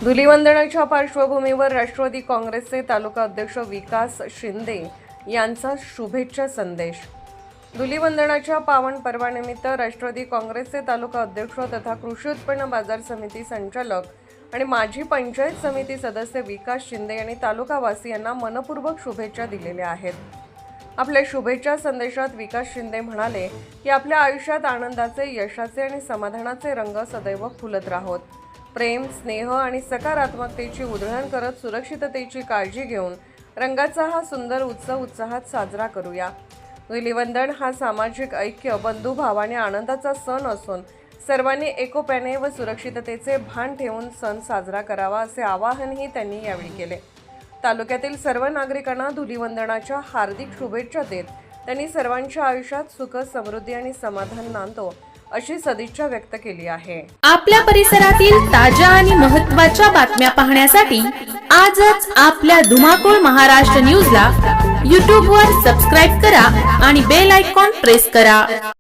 धुलीवंदनाच्या पार्श्वभूमीवर राष्ट्रवादी काँग्रेसचे तालुका अध्यक्ष विकास शिंदे यांचा शुभेच्छा संदेश। धुलीवंदनाच्या पावन पर्वानिमित्त राष्ट्रवादी काँग्रेसचे तालुका अध्यक्ष तथा कृषी उत्पन्न बाजार समिती संचालक आणि माजी पंचायत समिती सदस्य विकास शिंदे यांनी तालुकावासियांना मनपूर्वक शुभेच्छा दिलेल्या आहेत। आपल्या शुभेच्छा संदेशात विकास शिंदे म्हणाले की आपल्या आयुष्यात आनंदाचे, यशाचे आणि समाधानाचे रंग सदैव फुलत राहोत। प्रेम, स्नेह आणि सकारात्मकतेची उधळण करत सुरक्षिततेची काळजी घेऊन रंगाचा हा सुंदर उत्सव उत्साहात साजरा करूया। धुलीवंदन हा सामाजिक ऐक्य, बंधुभाव आणि आनंदाचा सण असून सर्वांनी एकोप्याने व सुरक्षिततेचे भान ठेवून सण साजरा करावा असे आवाहनही त्यांनी यावेळी केले। तालुक्यातील सर्व नागरिकांना धुलीवंदनाच्या हार्दिक शुभेच्छा देत त्यांनी सर्वांच्या आयुष्यात सुख, समृद्धी आणि समाधान नांदो अशी सदिच्छा व्यक्त केली आहे। आपल्या परिसरातील ताज्या आणि महत्त्वाच्या बातम्या पाहण्यासाठी आजच आपल्या धुमाकूळ महाराष्ट्र न्यूजला YouTube वर सबस्क्राइब करा आणि बेल आयकॉन प्रेस करा।